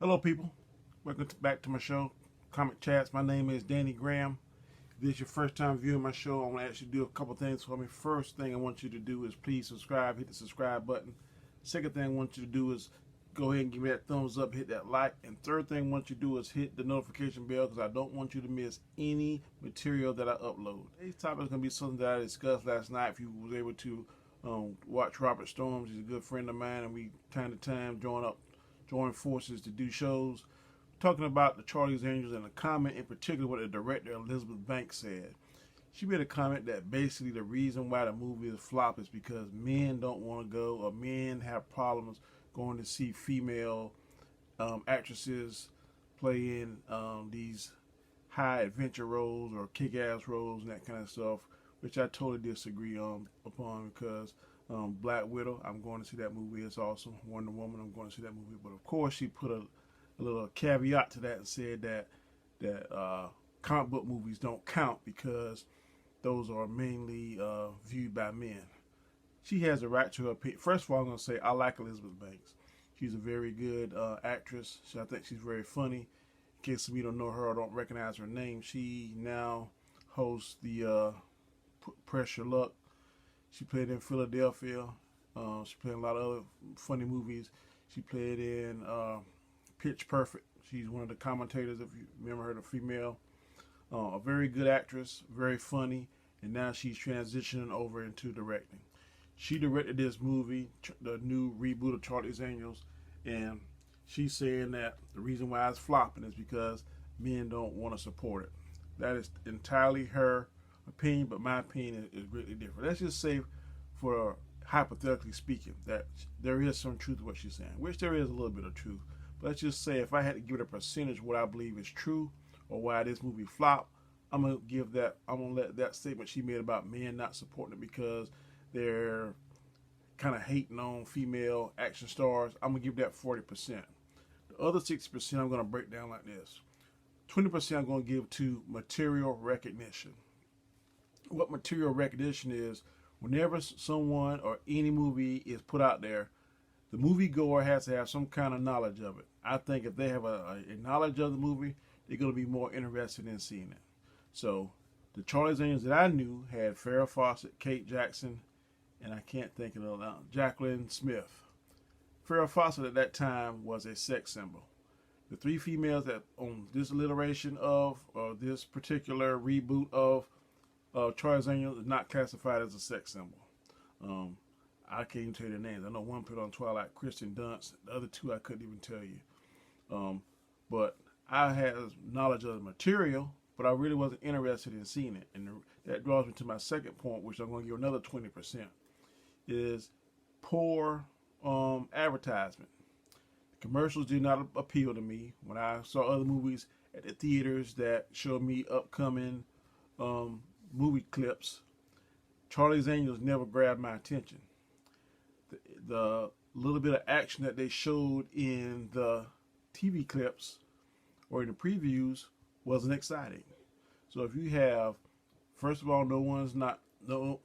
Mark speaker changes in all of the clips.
Speaker 1: Hello, people. Welcome back to my show, Comic Chats. My name is Danny Graham. If this is your first time viewing my show, I want to actually do a couple things for me. First thing I want you to do is please subscribe, hit the subscribe button. Second thing I want you to do is go ahead and give me that thumbs up, hit that like. And third thing I want you to do is hit the notification bell because I don't want you to miss any material that I upload. Today's topic is going to be something that I discussed last night. If you was able to watch Robert Storms, he's a good friend of mine, and we time to time join forces to do shows. Talking about the Charlie's Angels and a comment in particular what the director ElizabethBanks said. She made a comment that basically the reason why the movie is flop is because men don't want to go, or men have problems going to see female actresses play in these high adventure roles or kick-ass roles and that kind of stuff, which I totally disagree upon because Black Widow, I'm going to see that movie. It's awesome. Wonder Woman, I'm going to see that movie. But of course, she put a little caveat to that and said that comic book movies don't count because those are mainly viewed by men. She has a right to her opinion. First of all, I'm going to say I like ElizabethBanks. She's a very good actress. I think she's very funny. In case some of you don't know her or don't recognize her name, she now hosts the Press Your Luck. She played in Philadelphia. She played in a lot of other funny movies. She played in Pitch Perfect. She's one of the commentators, if you remember her, the female. A very good actress, very funny, and now she's transitioning over into directing. She directed this movie, the new reboot of Charlie's Angels, and she's saying that the reason why it's flopping is because men don't want to support it. That is entirely her opinion, but my opinion is greatly different. Let's just say, for hypothetically speaking, that there is some truth to what she's saying, which there is a little bit of truth. But let's just say if I had to give it a percentage what I believe is true or why this movie flopped, I'm gonna let that statement she made about men not supporting it because they're kind of hating on female action stars, I'm gonna give that 40%. The other 60% I'm gonna break down like this. 20% I'm gonna give to material recognition. What material recognition is: whenever someone or any movie is put out there, the moviegoer has to have some kind of knowledge of it. I think if they have a knowledge of the movie, they're going to be more interested in seeing it. So the Charlie's Angels that I knew had Farrah Fawcett, Kate Jackson, and I can't think of it now, Jacqueline Smith. Farrah Fawcett at that time was a sex symbol. The three females that on this iteration of this particular reboot of Charlie's Angels is not classified as a sex symbol. I can't even tell you their names. I know one put on Twilight, Kristen Dunst. The other two I couldn't even tell you. But I had knowledge of the material, but I really wasn't interested in seeing it. And that draws me to my second point, which I'm going to give another 20%, is poor advertisement. The commercials did not appeal to me. When I saw other movies at the theaters that showed me upcoming movie clips, Charlie's Angels never grabbed my attention. The little bit of action that they showed in the TV clips or in the previews wasn't exciting. So if you have, first of all,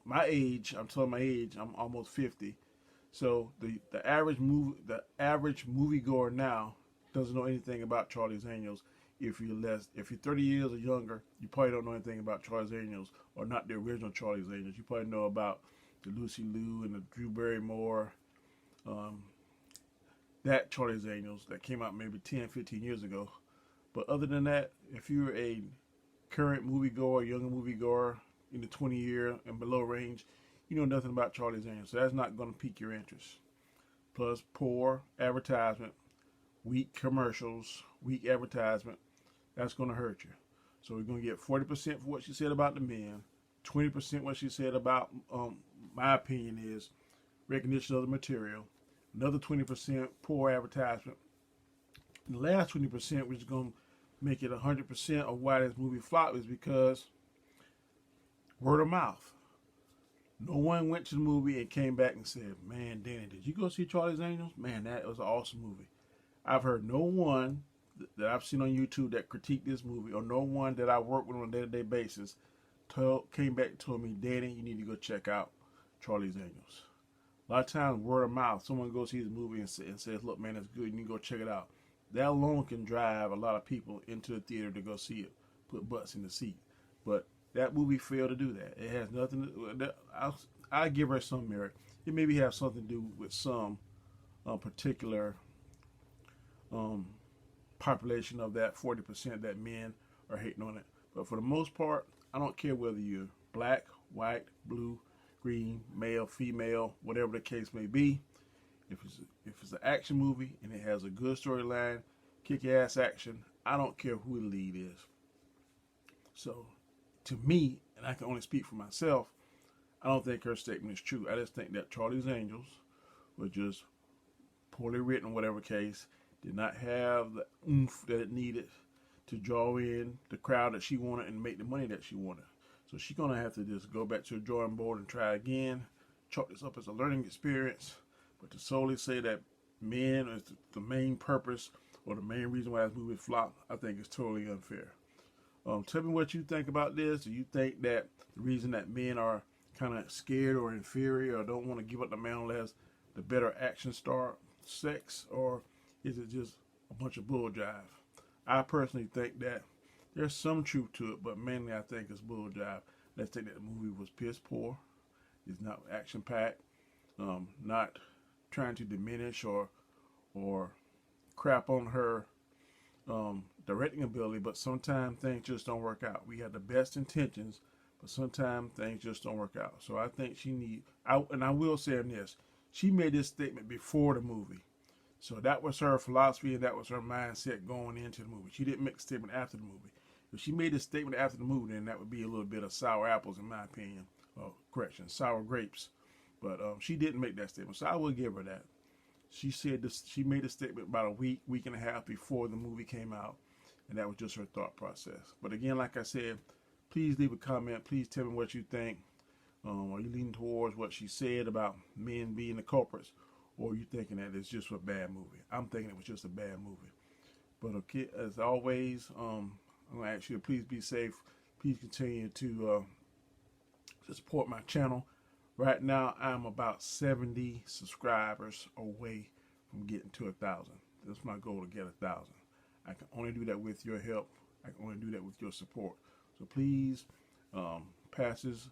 Speaker 1: my age. I'm telling my age. I'm almost 50. So the average moviegoer now doesn't know anything about Charlie's Angels. If you're 30 years or younger, you probably don't know anything about Charlie's Angels, or not the original Charlie's Angels. You probably know about the Lucy Liu and the Drew Barrymore, that Charlie's Angels that came out maybe 10, 15 years ago. But other than that, if you're a current moviegoer, younger moviegoer in the 20-year and below range, you know nothing about Charlie's Angels. So that's not going to pique your interest. Plus, poor advertisement, weak commercials, weak advertisement. That's going to hurt you. So we're going to get 40% for what she said about the men, 20% what she said about, my opinion is, recognition of the material, another 20% poor advertisement, and the last 20%, which is going to make it 100% of why this movie flopped, is because word of mouth. No one went to the movie and came back and said, "Man, Danny, did you go see Charlie's Angels? Man, that was an awesome movie." I've heard no one that I've seen on YouTube that critiqued this movie, or no one that I work with on a day-to-day basis came back and told me, "Danny, you need to go check out Charlie's Angels." A lot of times, word of mouth, someone goes see the movie and says, "Look, man, it's good. You need to go check it out." That alone can drive a lot of people into the theater to go see it, put butts in the seat. But that movie failed to do that. It has nothing to. I give her some merit. It maybe have something to do with some particular population of that 40% that men are hating on it. But for the most part, I don't care whether you're black, white, blue, green, male, female, whatever the case may be. If it's an action movie and it has a good storyline, kick-ass action, I don't care who the lead is. So, to me, and I can only speak for myself, I don't think her statement is true. I just think that Charlie's Angels was just poorly written, whatever case, did not have the oomph that it needed to draw in the crowd that she wanted and make the money that she wanted. So she's going to have to just go back to the drawing board and try again, chalk this up as a learning experience. But to solely say that men is the main purpose or the main reason why this movie flopped, I think is totally unfair. Tell me what you think about this. Do you think that the reason that men are kind of scared or inferior or don't want to give up the man unless the better action star sex, or is it just a bunch of bull jive? I personally think that there's some truth to it, but mainly I think it's bull jive. Let's think that the movie was piss poor. It's not action packed. Not trying to diminish or crap on her directing ability, but sometimes things just don't work out. We have the best intentions, but sometimes things just don't work out. So I think and I will say in this, she made this statement before the movie. So that was her philosophy and that was her mindset going into the movie. She didn't make a statement after the movie. If she made a statement after the movie, then that would be a little bit of sour apples in my opinion. Correction, sour grapes. But she didn't make that statement, so I will give her that. She said this. She made a statement about a week and a half before the movie came out, and that was just her thought process. But again, like I said, please leave a comment. Please tell me what you think. Are you leaning towards what she said about men being the culprits, or are you thinking that it's just a bad movie? I'm thinking it was just a bad movie. But okay, as always, I'm gonna ask you to please be safe. Please continue to support my channel. Right now, I'm about 70 subscribers away from getting to 1,000. That's my goal, to get 1,000. I can only do that with your help. I can only do that with your support. So please pass this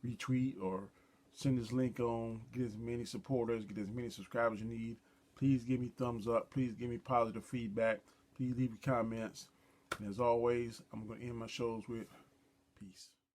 Speaker 1: retweet or send this link on. Get as many supporters, get as many subscribers you need. Please give me thumbs up. Please give me positive feedback. Please leave your comments. And as always, I'm going to end my shows with peace.